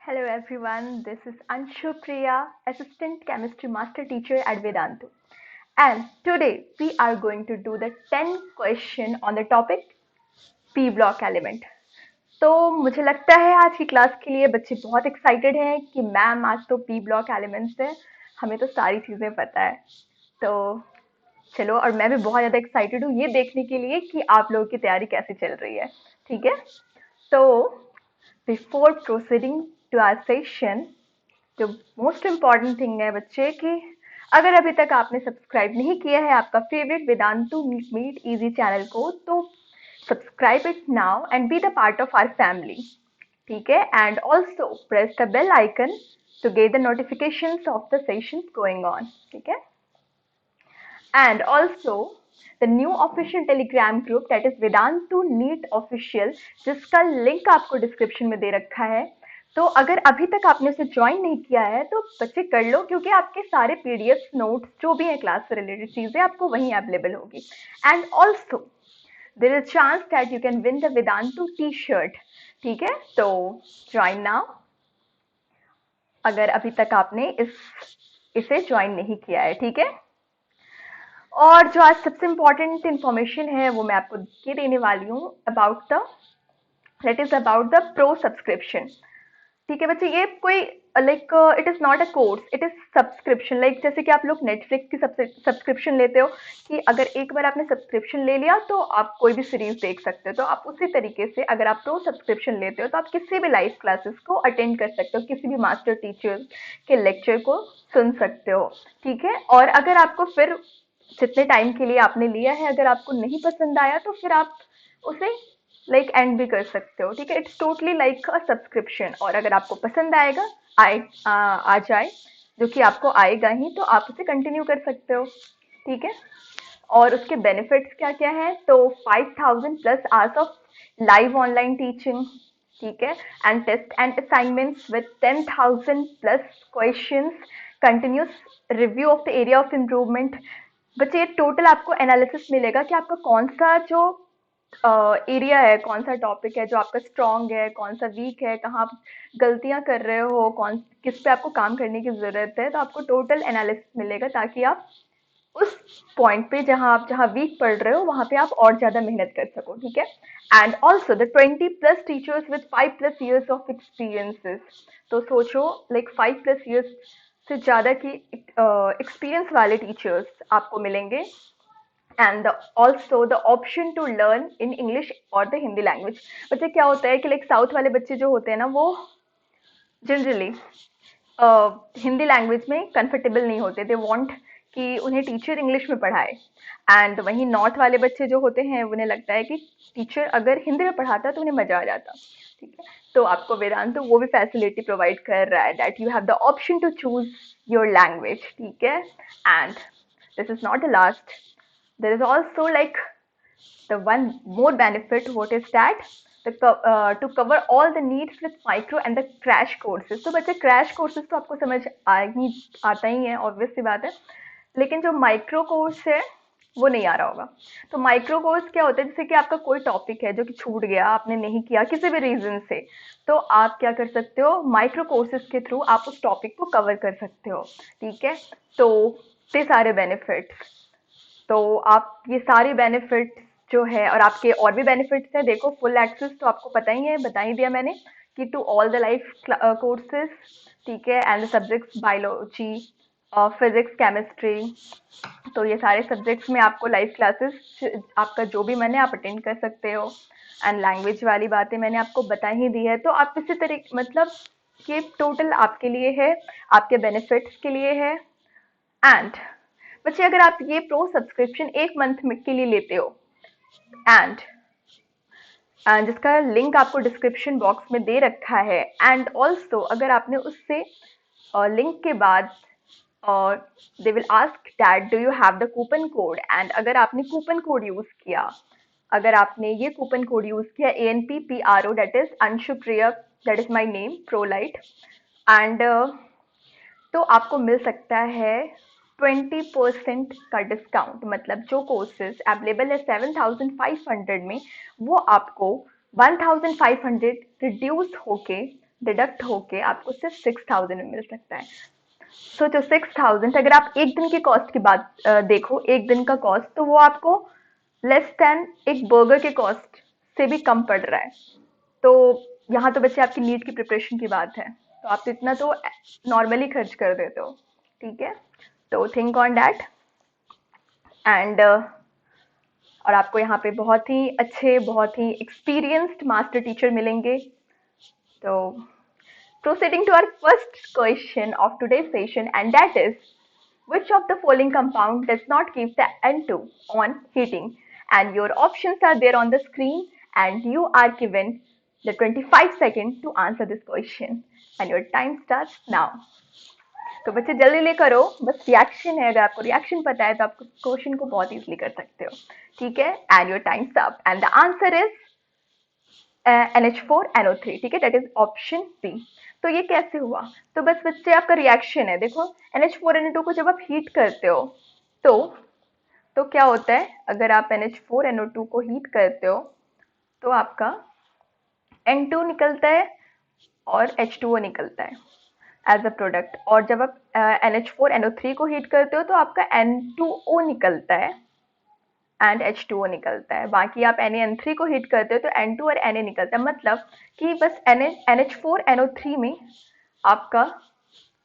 Hello everyone, this is Anshu Priya, Assistant Chemistry Master Teacher at Vedantu. And today we are going to do the 10 question on the topic P block element. तो मुझे लगता है आज की class के लिए बच्चे बहुत एक्साइटेड हैं कि मैम आज तो पी ब्लॉक एलिमेंट्स है, हमें तो सारी चीज़ें पता है। तो चलो, और मैं भी बहुत ज़्यादा एक्साइटेड हूँ ये देखने के लिए कि आप लोगों की तैयारी कैसे चल रही है। ठीक है, तो before proceeding to our session, जो मोस्ट इम्पॉर्टेंट थिंग है बच्चे कि अगर अभी तक आपने सब्सक्राइब नहीं किया है आपका favourite Vedantu meet easy channel को, तो subscribe it now and be the part of our family. ठीक है, and also press the bell icon to get the notifications of the sessions going on. ठीक है, and also the new official telegram group that is Vedantu NEET official, जिसका link आपको description में दे रखा है। तो अगर अभी तक आपने उसे ज्वाइन नहीं किया है तो बच्चे कर लो, क्योंकि आपके सारे पीडीएफ नोट्स जो भी है क्लास से रिलेटेड चीजें आपको वहीं अवेलेबल होगी। And also there is chance that you can win the Vedantu T shirt. ठीक है, तो ज्वाइन नाउ अगर अभी तक आपने इसे ज्वाइन नहीं किया है। ठीक है, और जो आज सबसे इम्पोर्टेंट इंफॉर्मेशन है वो मैं आपको ये देने वाली हूँ about the about the pro subscription. ठीक है बच्चे, ये कोई like it is not a course, it is subscription. Like जैसे कि आप लोग नेटफ्लिक्स की सब्सक्रिप्शन लेते हो कि अगर एक बार आपने सब्सक्रिप्शन ले लिया तो आप कोई भी सीरीज देख सकते हो, तो आप उसी तरीके से अगर आप प्रो सब्सक्रिप्शन लेते हो तो आप किसी भी लाइव क्लासेस को अटेंड कर सकते हो, किसी भी मास्टर टीचर के लेक्चर को सुन सकते हो। ठीक है, और अगर आपको फिर जितने टाइम के लिए आपने लिया है अगर आपको नहीं पसंद आया तो फिर आप उसे लाइक एंड भी कर सकते हो। ठीक है, it's totally like a subscription. और अगर आपको पसंद आएगा आ जाए, जो कि आपको आएगा ही, तो आप उसे कंटिन्यू कर सकते हो। ठीक है, और उसके बेनिफिट्स क्या क्या है, तो 5000 plus hours of live online teaching. ठीक है, and test and assignments with 10,000 plus questions, continuous review of the area of improvement. बच्चे, टोटल आपको एनालिसिस मिलेगा कि आपका कौन सा जो एरिया है, कौन सा टॉपिक है जो आपका स्ट्रॉन्ग है, कौन सा वीक है, कहाँ आप गलतियां कर रहे हो, कौन किस पे आपको काम करने की ज़रूरत है। तो आपको टोटल एनालिसिस मिलेगा ताकि आप उस पॉइंट पे जहाँ वीक पढ़ रहे हो वहाँ पे आप और ज़्यादा मेहनत कर सको। ठीक है, and also the 20 plus teachers with 5 plus years of experiences. तो सोचो, लाइक 5 प्लस ईयर्स से ज़्यादा की एक्सपीरियंस वाले टीचर्स आपको मिलेंगे, and also the option to learn in English और द हिंदी लैंग्वेज। बच्चे, क्या होता है कि लाइक साउथ वाले बच्चे जो होते हैं ना, वो जनरली हिंदी लैंग्वेज में कंफर्टेबल नहीं होते, दे वांट कि उन्हें टीचर इंग्लिश में पढ़ाए। एंड वहीं नॉर्थ वाले बच्चे जो होते हैं उन्हें लगता है कि टीचर अगर हिंदी में पढ़ाता तो उन्हें मजा आ जाता। ठीक है, तो आपको वेदांत वो भी फैसिलिटी प्रोवाइड कर रहा है that you have the option to choose your language. ठीक है, and this is not the last, there is also like the one more benefit, what is that to cover all the needs with micro and the crash courses। तो बच्चे, crash courses तो आपको समझ आता ही है, obvious सी बात है, लेकिन जो माइक्रो कोर्स है वो नहीं आ रहा होगा। तो माइक्रो कोर्स क्या होता है, जैसे कि आपका कोई टॉपिक है जो कि छूट गया, आपने नहीं किया किसी भी रीजन से, तो आप क्या कर सकते हो, माइक्रो कोर्सेज के थ्रू आप उस टॉपिक को कवर कर सकते हो। ठीक है, तो ये सारे बेनिफिट्स, तो आप ये सारे बेनिफिट्स जो है, और आपके और भी बेनिफिट्स हैं। देखो, फुल एक्सेस तो आपको पता ही है, बता ही दिया मैंने कि to all the life courses. ठीक है, and the subjects biology, physics, chemistry, तो ये सारे सब्जेक्ट्स में आपको लाइव क्लासेस आपका जो भी मन है आप अटेंड कर सकते हो। एंड लैंग्वेज वाली बातें मैंने आपको बता ही दी है। तो आप इसी तरीके, मतलब ये टोटल आपके लिए है, आपके बेनिफिट्स के लिए है। एंड बच्चे, अगर आप ये प्रो सब्सक्रिप्शन एक मंथ में के लिए लेते हो, एंड जिसका लिंक आपको डिस्क्रिप्शन बॉक्स में दे रखा है, एंड ऑल्सो अगर आपने उससे लिंक के बाद they will ask that do you have the coupon code, and अगर आपने कूपन कोड यूज किया, अगर आपने ये कूपन कोड यूज किया ANPPRO, that is Anshu Priya, that is my name, prolite, and तो आपको मिल सकता है 20% का डिस्काउंट। मतलब जो कोर्सेज अवेलेबल है 7500 में, वो आपको 1500 रिड्यूस होके डिडक्ट होके आपको सिर्फ 6000 में मिल सकता है। सोचो 6000, अगर आप एक दिन की कॉस्ट की बात देखो, एक दिन का कॉस्ट, तो वो आपको लेस देन एक बर्गर के कॉस्ट से भी कम पड़ रहा है। तो यहाँ तो बच्चे आपकी नीट की प्रिपरेशन की बात है, तो आप तो इतना तो नॉर्मली खर्च कर देते हो, ठीक है। तो थिंक ऑन दैट। एंड और आपको यहाँ पे बहुत ही अच्छे, बहुत ही एक्सपीरियंस्ड मास्टर टीचर मिलेंगे। तो proceeding to our first question of today's session, and that is, which of the following compound does not keep the N2 on heating? And your options are there on the screen, and you are given the 25 seconds to answer this question. And your time starts now. तो बच्चे जल्दी ले करो, बस reaction है, अगर आपको reaction पता है तो आप क्वेश्चन को बहुत इजीली कर सकते हो, ठीक है। And your time's up, and the answer is NH4NO3, ठीक है, दैट इज ऑप्शन बी। तो ये कैसे हुआ? तो बस बच्चे आपका रिएक्शन है, देखो NH4NO2 को जब आप हीट करते हो तो क्या होता है, अगर आप NH4NO2 को हीट करते हो तो आपका N2 निकलता है और H2O निकलता है एज अ प्रोडक्ट। और जब आप NH4NO3 को हीट करते हो तो आपका N2O निकलता है एंड H2O निकलता है। बाकी आप NaN3 को हीट करते हो तो N2 और Na निकलता है, मतलब कि बस NH4NO3 में आपका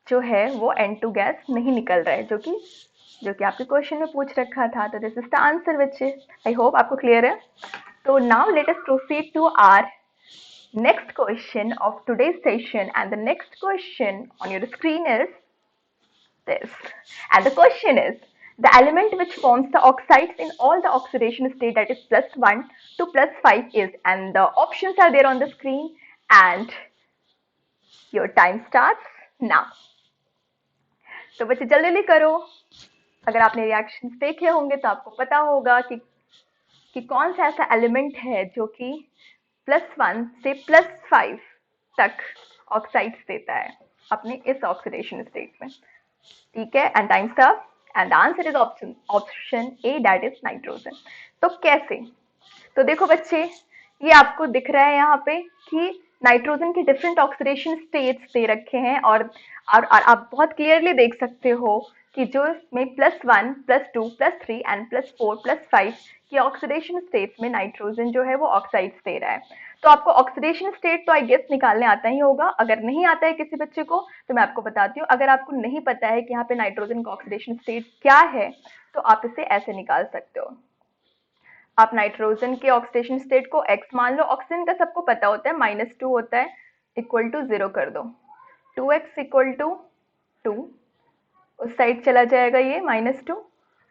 जो है वो N2 गैस नहीं निकल रहा है, जो कि आपके क्वेश्चन में पूछ रखा था। तो दिस इज द आंसर बच्चे, आई होप आपको क्लियर है। तो now let us proceed to our next question of today's session, and the next question on your screen is this. And the question is, the element which forms the oxides in all the oxidation state, that is +1 to +5 is, and the options are there on the screen, and your time starts now. तो बच्चे जल्दी जल्दी करो, अगर आपने reactions देखे होंगे तो आपको पता होगा कि कौन सा ऐसा एलिमेंट है जो कि +1 से +5 तक ऑक्साइड्स देता है अपने इस ऑक्सीडेशन स्टेट में, ठीक है। And time stop, and the answer is option A, that is nitrogen. तो कैसे? तो देखो बच्चे, ये आपको दिख रहा है यहाँ पे कि नाइट्रोजन के डिफरेंट ऑक्सीडेशन स्टेट्स दे रखे हैं, और आप बहुत क्लियरली देख सकते हो कि जो इसमें +1, +2, +3 एंड +4, +5 की ऑक्सीडेशन स्टेट्स में नाइट्रोजन जो है वो ऑक्साइड्स दे रहा है। तो आपको ऑक्सीडेशन स्टेट तो आई गेस निकालने आता ही होगा, अगर नहीं आता है किसी बच्चे को तो मैं आपको बताती हूँ। अगर आपको नहीं पता है कि यहाँ पे नाइट्रोजन का ऑक्सीडेशन स्टेट क्या है तो आप इसे ऐसे निकाल सकते हो। आप नाइट्रोजन के ऑक्सीडेशन स्टेट को x मान लो, ऑक्सीजन का सबको पता होता है -2 होता है, इक्वल टू 0 कर दो, 2x इक्वल टू 2, उस साइड चला जाएगा ये -2,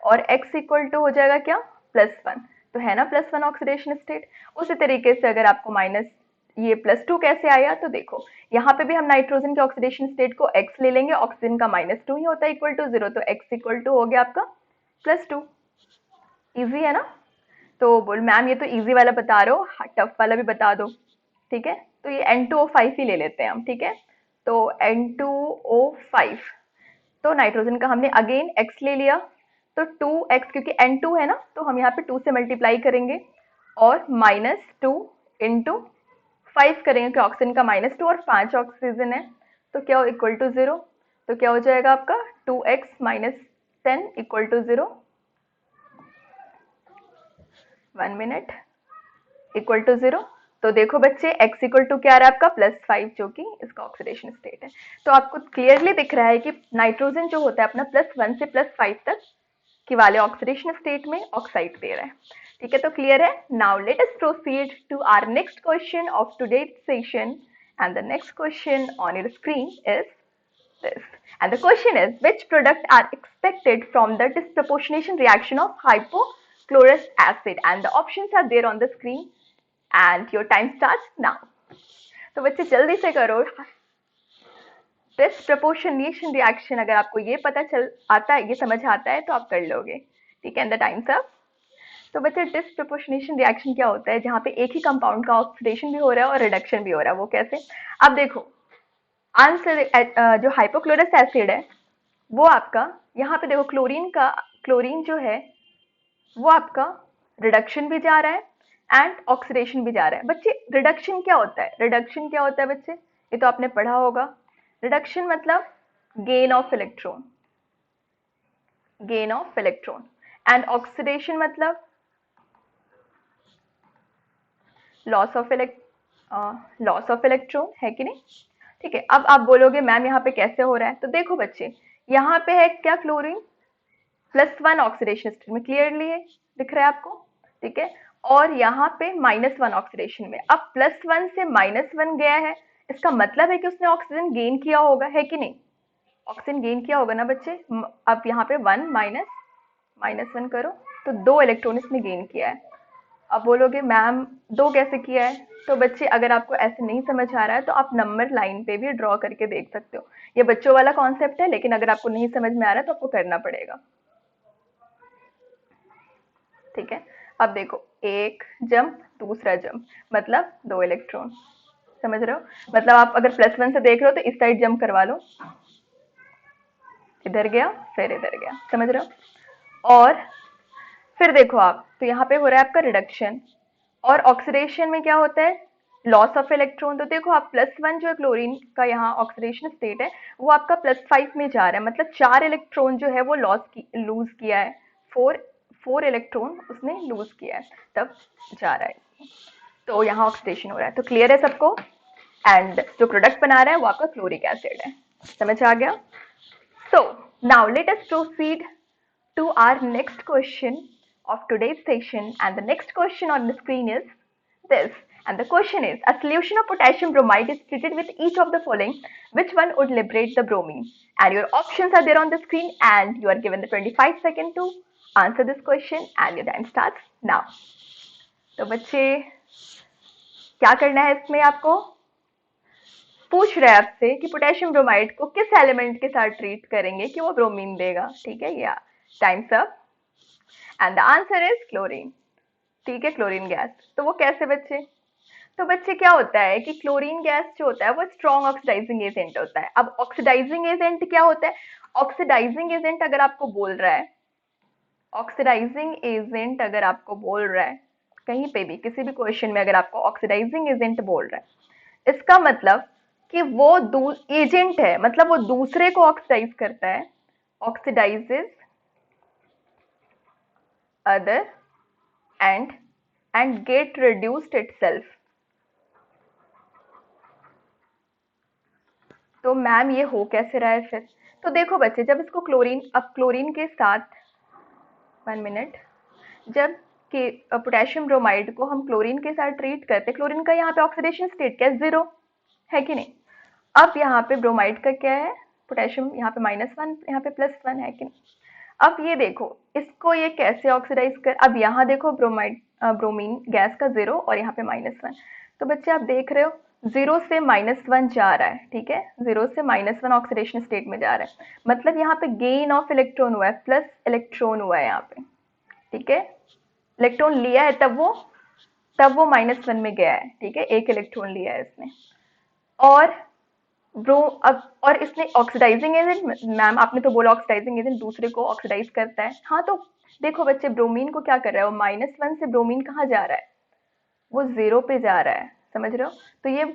और x इक्वल टू हो जाएगा क्या, +1, तो है ना +1 ऑक्सीडेशन स्टेट। उसी तरीके से अगर आपको ये +2 कैसे आया, तो देखो यहाँ पे भी हम नाइट्रोजन के ऑक्सीडेशन स्टेट को x ले लेंगे, ऑक्सीजन का -2 ही होता है, इक्वल टू 0, तो x इक्वल टू हो गया आपका +2। इजी है ना? तो बोल मैम ये तो इजी वाला बता रहे हो, टफ वाला भी बता दो, ठीक है। तो ये N2O5 ही ले लेते हैं हम, ठीक है। तो N2O5, तो नाइट्रोजन का हमने अगेन x ले लिया, तो 2x, क्योंकि N2 है ना तो हम यहाँ पे 2 से मल्टीप्लाई करेंगे, और -2 इंटू 5 करेंगे, क्योंकि ऑक्सीजन का -2 और 5 ऑक्सीजन है, तो क्या हो, इक्वल टू 0। तो क्या हो जाएगा आपका 2x - 10 equal to 0, 1 minute, equal to 0। तो देखो बच्चे x इक्वल टू क्या आ रहा है आपका +5, जो कि इसका ऑक्सीडेशन स्टेट है। तो आपको क्लियरली दिख रहा है कि नाइट्रोजन जो होता है अपना +1 से +5 तक की वाले ऑक्सीडेशन स्टेट में ऑक्साइड दे रहा है, ठीक है। तो क्लियर है। Now let us proceed to our next question of today's session, and the next question on your screen is this. And the question is, which product are expected from the disproportionation reaction of hypochlorous acid? And the options are there on the screen, and your time starts now. तो बच्चे जल्दी से करो, disproportionation reaction अगर आपको ये पता चल आता है, ये समझ आता है तो आप कर लोगे, ठीक है। The times up. तो बच्चे डिस्प्रपोर्शनेशन रिएक्शन क्या होता है, जहाँ पे एक ही कंपाउंड का ऑक्सीडेशन भी हो रहा है और रिडक्शन भी हो रहा है, वो कैसे? अब देखो आंसर, जो हाइपोक्लोरस एसिड है वो आपका, यहाँ पे देखो क्लोरीन जो है वो आपका रिडक्शन भी जा रहा है एंड ऑक्सीडेशन भी जा रहा है। बच्चे रिडक्शन क्या होता है? रिडक्शन क्या होता है बच्चे? ये तो आपने पढ़ा होगा। रिडक्शन मतलब gain of electron, gain of electron. And oxidation मतलब loss of loss of electron, है कि नहीं? ठीक है, अब आप बोलोगे मैम यहाँ पे कैसे हो रहा है? तो देखो बच्चे, यहाँ पे है क्या, क्लोरीन +1 ऑक्सीडेशन स्टेट में, क्लियरली है, दिख रहा है आपको? ठीक है, और यहाँ पे -1 ऑक्सीडेशन में। अब +1 से -1 गया है, इसका मतलब है कि उसने ऑक्सीजन गेन किया होगा, है कि नहीं? ऑक्सीजन गेन किया होगा ना बच्चे। अब यहाँ पे 1 -1 करो तो 2 इलेक्ट्रॉन इसने गेन किया है। अब बोलोगे मैम 2 कैसे किया है? तो बच्चे अगर आपको ऐसे नहीं समझ आ रहा है तो आप नंबर लाइन पे भी ड्रॉ करके देख सकते हो। ये बच्चों वाला कॉन्सेप्ट है, लेकिन अगर आपको नहीं समझ में आ रहा है तो आपको करना पड़ेगा। ठीक है, अब देखो, एक जंप, दूसरा जंप, मतलब 2 इलेक्ट्रॉन, समझ रहे हो? मतलब आप अगर +1 से देख रहे हो तो इस साइड जंप करवा लो, इधर गया फिर इधर गया, समझ रहे हो? और फिर देखो आप, तो यहाँ पे हो रहा है आपका रिडक्शन, और ऑक्सीडेशन में क्या होता है, लॉस ऑफ इलेक्ट्रॉन। तो देखो आप +1 जो है क्लोरीन का यहाँ ऑक्सीडेशन स्टेट है, वो आपका +5 में जा रहा है, मतलब 4 इलेक्ट्रॉन जो है वो लूज किया है, 4 इलेक्ट्रॉन उसने लूज किया है, तब जा रहा है। तो यहाँ ऑक्सीडेशन हो रहा है, तो क्लियर है सबको? एंड जो प्रोडक्ट बना रहा है वो आपका क्लोरिक एसिड है, समझ आ गया? So now let us proceed to our next question of today's session, and the next question on the screen is this, and the question is, a solution of potassium bromide is treated with each of the following, which one would liberate the bromine? And your options are there on the screen, and you are given the 25 seconds to answer this question, and your time starts now. तो बच्चे क्या करना है इसमें, आपको पूछ रहा है आपसे कि पोटेशियम ब्रोमाइड को किस एलिमेंट के साथ ट्रीट करेंगे कि वो ब्रोमीन देगा, ठीक है? या times up, and the answer is chlorine. ठीक है, क्लोरीन गैस। तो वो कैसे बच्चे? तो बच्चे क्या होता है कि क्लोरीन गैस जो होता है वो स्ट्रॉन्ग ऑक्सीडाइजिंग एजेंट होता है। अब ऑक्सीडाइजिंग एजेंट क्या होता है? ऑक्सीडाइजिंग एजेंट अगर आपको बोल रहा है, ऑक्सीडाइजिंग एजेंट अगर आपको बोल रहा है कहीं पे भी किसी भी क्वेश्चन में, अगर आपको ऑक्सीडाइजिंग एजेंट बोल रहा है, इसका मतलब कि वो एजेंट है, मतलब वो दूसरे को ऑक्सीडाइज करता है, oxidises other and gate reduced itself. तो मैम ये हो कैसे रहा है फिर? तो देखो बच्चे, जब इसको क्लोरीन, अब क्लोरीन के साथ 1 मिनट, जब कि पोटेशियम ब्रोमाइड को हम क्लोरीन के साथ ट्रीट करते हैं, क्लोरीन का यहाँ पे ऑक्सीडेशन स्टेट क्या है, 0, है कि नहीं? अब यहाँ पे ब्रोमाइड का क्या है, पोटेशियम यहाँ पे -1, यहाँ पे +1, है कि नहीं? अब ये देखो, इसको ये कैसे ऑक्सीडाइज कर, अब यहाँ देखो ब्रोमाइड ब्रोमीन गैस का 0 और यहाँ पे -1। तो बच्चे आप देख रहे हो 0 से -1 जा रहा है, ठीक है, 0 से -1 ऑक्सीडेशन स्टेट में जा रहा है, मतलब यहाँ पे गेन ऑफ इलेक्ट्रॉन हुआ है, प्लस इलेक्ट्रॉन हुआ है यहाँ पे, ठीक है? इलेक्ट्रॉन लिया है तब वो -1 में गया है, ठीक है, 1 इलेक्ट्रॉन लिया है इसने। और ब्रो अब, और इसने ऑक्सीडाइजिंग एजेंट, मैम आपने तो बोला ऑक्सीडाइजिंग एजेंट दूसरे को ऑक्सीडाइज करता है, हाँ, तो देखो बच्चे, ब्रोमीन को क्या कर रहा है, वो -1 से ब्रोमीन कहाँ जा रहा है, वो 0 पे जा रहा है, समझ रहे हो? तो ये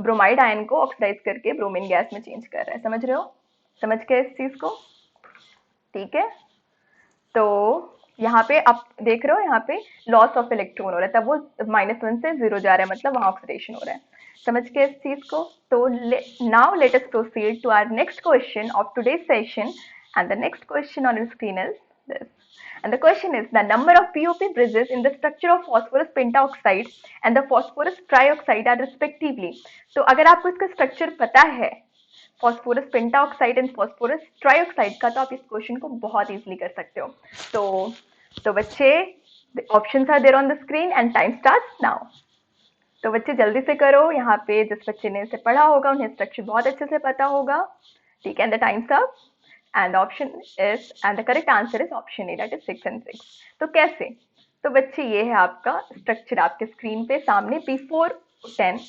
ब्रोमाइड आयन को ऑक्सीडाइज करके ब्रोमीन गैस में चेंज कर रहा है, समझ रहे हो? समझ गए इस चीज को? ठीक है, तो यहाँ पे आप देख रहे हो, यहाँ पे लॉस ऑफ इलेक्ट्रॉन हो रहा है, तब वो -1 से 0 जा रहा है, मतलब वहाँ ऑक्सीडेशन हो रहा है। समझ के इस चीज को? तो now let us proceed to our next question of today's session, and the next question on screen is this, and the question is, the number of POP bridges in the structure of phosphorus pentaoxide and the phosphorus trioxide are respectively। तो अगर आपको इसका structure पता है, phosphorus pentoxide and phosphorus trioxide का, तो आप इस क्वेश्चन को बहुत इजीली कर सकते हो। तो बच्चे, options are there on the screen and time starts now. तो बच्चे जल्दी से करो, यहाँ पे जिस बच्चे ने इसे पढ़ा होगा उन्हें स्ट्रक्चर बहुत अच्छे से पता होगा, ठीक है? And the times up, and option is, and the correct answer is option A, that is 6 and 6। तो कैसे? तो बच्चे ये है आपका स्ट्रक्चर आपके स्क्रीन पे सामने, P410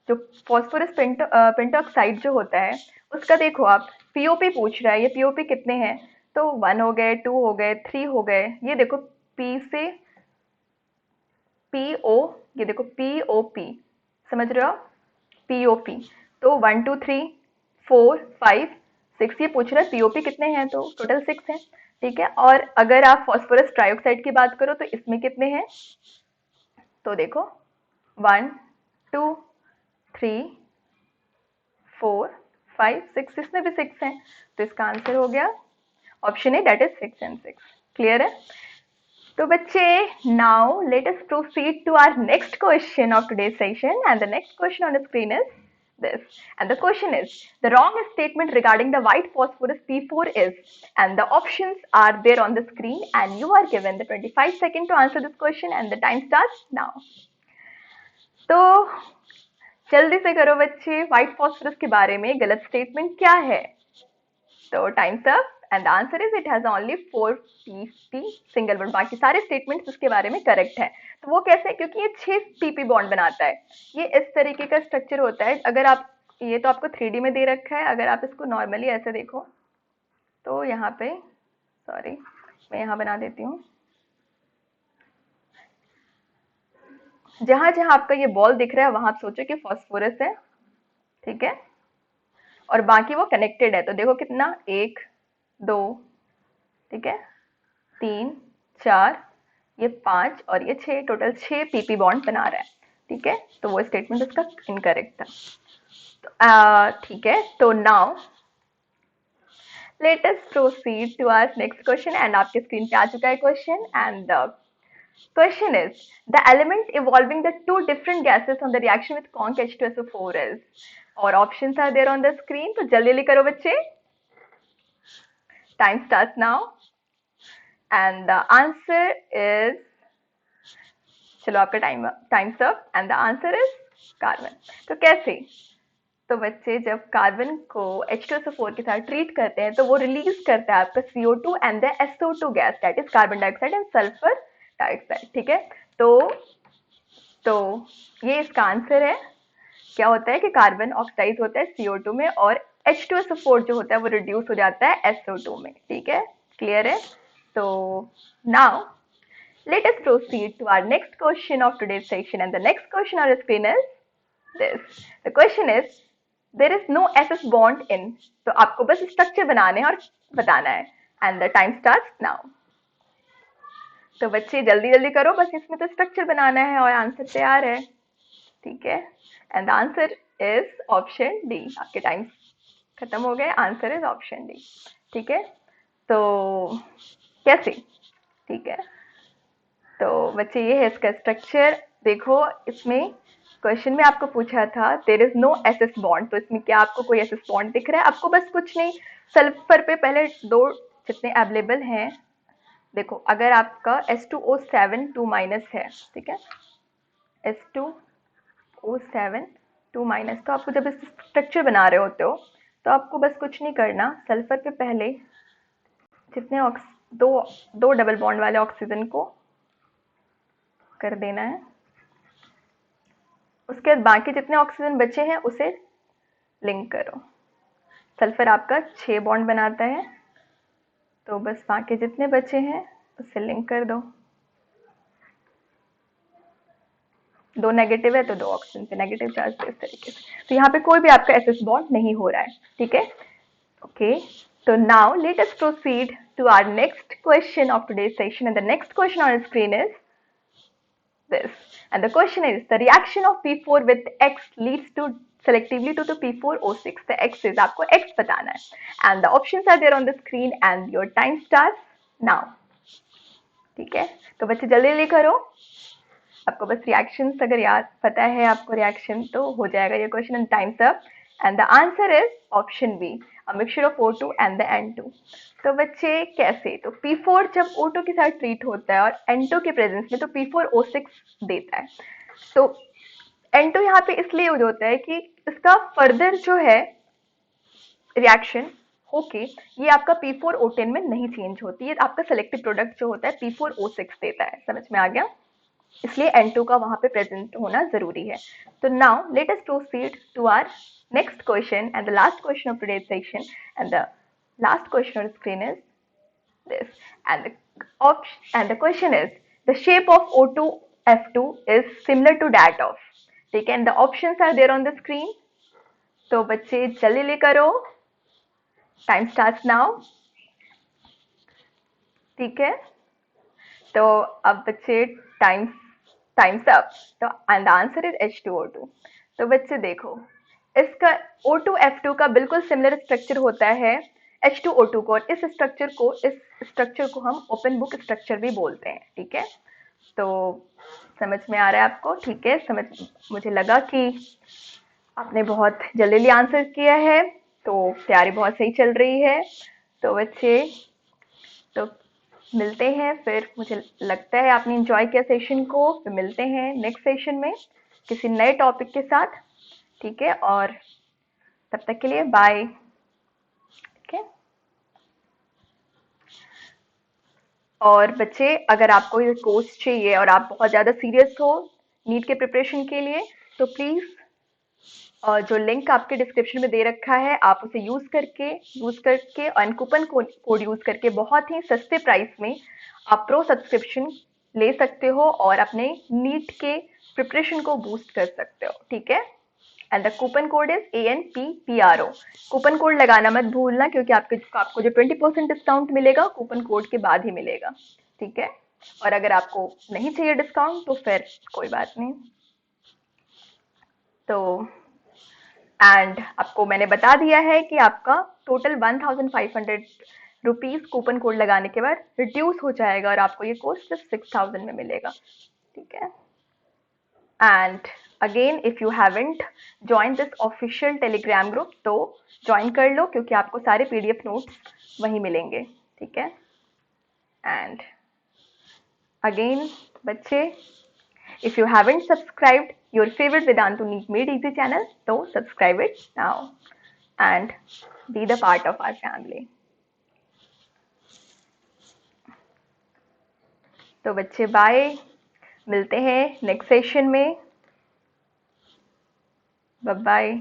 जो फॉस्फोरस पेंटोक्साइड जो होता है उसका देखो आप, पीओपी पूछ रहा है, ये पीओपी कितने हैं? तो 1 हो गए, 2 हो गए, 3 हो गए, ये देखो पी से पीओ, ये देखो पीओपी, समझ रहे हो? पीओपी, तो 1 2 3 4 5 6 ये पूछ रहा है पीओपी कितने हैं, तो टोटल 6 है। ठीक है, और अगर आप फॉस्फोरस ट्राइऑक्साइड की बात करो तो इसमें कितने हैं, तो देखो 1 2 3 4 5 6, इसमें भी 6 है, तो इसका आंसर हो गया option A, that is 6 and 6। Clear है? तो बच्चे, now let us proceed to our next question of today's session, and the next question on the screen is this, and the question is the wrong statement regarding the white phosphorus P4 is, and the options are there on the screen, and you are given the 25 seconds to answer this question, and the time starts now. तो जल्दी से करो बच्चे, white phosphorus के बारे में गलत statement क्या है? तो times up, and the answer is it has only 4 pp single bond, बाकी सारे स्टेटमेंट्स उसके बारे में करेक्ट है। तो वो कैसे? क्योंकि ये 6 pp बॉन्ड बनाता है। ये इस तरीके का स्ट्रक्चर होता है। अगर आप, ये तो आपको 3D में दे रखा है, अगर आप इसको नॉर्मली ऐसे देखो तो यहाँ पे, सॉरी मैं यहाँ बना देती हूँ, जहां जहां आपका ये बॉल दिख रहा है वहां आप सोचो कि फॉस्फोरस है। ठीक है, और बाकी वो कनेक्टेड है। तो देखो कितना, 1 2, ठीक है, 3 4, ये 5 और ये 6, टोटल 6 pp बॉन्ड बना रहा है। ठीक है, तो वो स्टेटमेंट उसका इनकरेक्ट था। तो ठीक है, तो now let us proceed to our next question, and आपके स्क्रीन पे आ चुका है question, and the question is the element evolving the two different gases on the reaction with conc H2SO4 is, और options are there on the screen, तो जल्दी जल्दी करो बच्चे, time starts now, and the answer is, चलो आपका times up, and the answer is carbon. तो कैसे? तो बच्चे, जब कार्बन को H2SO4 के साथ ट्रीट करते हैं तो वो रिलीज करता है आपका CO2 and the SO2 gas, that is carbon dioxide and sulphur dioxide. ठीक है, तो ये इसका आंसर है। क्या होता है कि कार्बन ऑक्साइड होता है CO2 में, और H2SO4 जो होता है वो रिड्यूस हो जाता है SO2 में। ठीक है, क्लियर है? तो now let us proceed to our next question of today's session, and the next question on the screen is this. The question is, there is no SS bond in, तो आपको बस structure बनाने हैं और बताना है, and the time starts now. तो बच्चे जल्दी जल्दी करो, बस इसमें तो स्ट्रक्चर बनाना है और आंसर तैयार है। ठीक है, and the answer is option D. आपके टाइम खत्म हो गए, आंसर इज ऑप्शन डी। ठीक है, तो कैसे? ठीक है, तो बच्चे ये है इसका स्ट्रक्चर। देखो, इसमें क्वेश्चन में आपको पूछा था there is no SS bond, तो इसमें क्या आपको कोई एसएस बॉन्ड दिख रहा है? आपको बस कुछ नहीं, सल्फर पे पहले 2 जितने अवेलेबल हैं, देखो अगर आपका S2O7 2- है, ठीक है, S2O7 2-, तो आपको जब इस स्ट्रक्चर बना रहे होते हो तो आपको बस कुछ नहीं करना, सल्फर पे पहले जितने दो डबल बॉन्ड वाले ऑक्सीजन को कर देना है, उसके बाद बाकी जितने ऑक्सीजन बचे हैं उसे लिंक करो। सल्फर आपका 6 बॉन्ड बनाता है, तो बस बाकी जितने बचे हैं उससे लिंक कर दो। 2 नेगेटिव है तो 2 ऑक्सीजन पे नेगेटिव चार्ज दे, इस तरीके से। तो यहाँ पे कोई भी आपका एसएस बॉन्ड नहीं हो रहा है। ठीक है, ओके, तो now let us proceed to our next question of today's session, and the next question on the screen is this, and the question is the reaction of P4 with X leads to selectively to the P4O6, the X is आपको X बताना है, and the options are there on the screen, and your time starts now. ठीक है, तो बच्चे जल्दी जल्दी करो, आपको बस रिएक्शंस अगर याद पता है आपको रिएक्शन तो हो जाएगा ये question, and times up, and the answer is option B, a mixture of O2 and the N2। तो बच्चे कैसे? तो P4 जब O2 के साथ ट्रीट होता है और N2 के प्रेजेंस में, तो P4O6 देता है। तो N2 यहाँ पे इसलिए यूज होता है कि इसका फर्दर जो है रिएक्शन होके ये आपका P4O10 में नहीं चेंज होती है, आपका सेलेक्टिव प्रोडक्ट जो होता है P4O6 देता है। समझ में आ गया? इसलिए N2 का वहां पे प्रेजेंट होना जरूरी है। तो now let us proceed to our next question and the last question of today's section, and the last question on screen is this, and the question is the shape of O2F2 is similar to that of, ठीक है, and the options are there on the screen, तो बच्चे जल्दी करो, time start now. ठीक है, तो अब बच्चे टाइम्स अप। तो एंड आंसर इज H2O2। तो बच्चे देखो, इसका O2F2 का बिल्कुल सिमिलर स्ट्रक्चर होता है H2O2 को, और इस स्ट्रक्चर को हम ओपन बुक स्ट्रक्चर भी बोलते हैं। ठीक है, तो समझ में आ रहा है आपको? ठीक है, मुझे लगा कि आपने बहुत जल्दी आंसर किया है, तो तैयारी बहुत सही चल रही है। तो बच्चे, तो मिलते हैं फिर। मुझे लगता है आपने एंजॉय किया सेशन को। फिर मिलते हैं नेक्स्ट सेशन में किसी नए टॉपिक के साथ। ठीक है, और तब तक के लिए बाय। ठीक है, और बच्चे, अगर आपको ये कोर्स चाहिए और आप बहुत ज़्यादा सीरियस हो नीट के प्रिपरेशन के लिए, तो प्लीज़ जो लिंक आपके डिस्क्रिप्शन में दे रखा है, आप उसे यूज़ करके और कूपन कोड यूज़ करके बहुत ही सस्ते प्राइस में आप प्रो सब्सक्रिप्शन ले सकते हो और अपने नीट के प्रिपरेशन को बूस्ट कर सकते हो। ठीक है, and the coupon code is ANPPRO। Coupon code लगाना मत भूलना, क्योंकि आपको जो 20% डिस्काउंट मिलेगा कूपन कोड के बाद ही मिलेगा। ठीक है, और अगर आपको नहीं चाहिए डिस्काउंट तो फिर कोई बात नहीं। तो एंड आपको मैंने बता दिया है कि आपका टोटल 1500 रुपीज कूपन कोड लगाने के बाद रिड्यूस हो जाएगा और आपको ये कोर्स सिर्फ 6000 में मिलेगा। ठीक है, and again if you haven't join this official Telegram group, तो ज्वाइन कर लो, क्योंकि आपको सारे PDF नोट्स वहीं मिलेंगे। ठीक है, एंड अगेन बच्चे, if you haven't subscribed your favorite Vedantu Neat Made Easy channel, so subscribe it now and be the part of our family. तो बच्चे बाय, मिलते हैं नेक्स्ट सेशन में। Bye bye.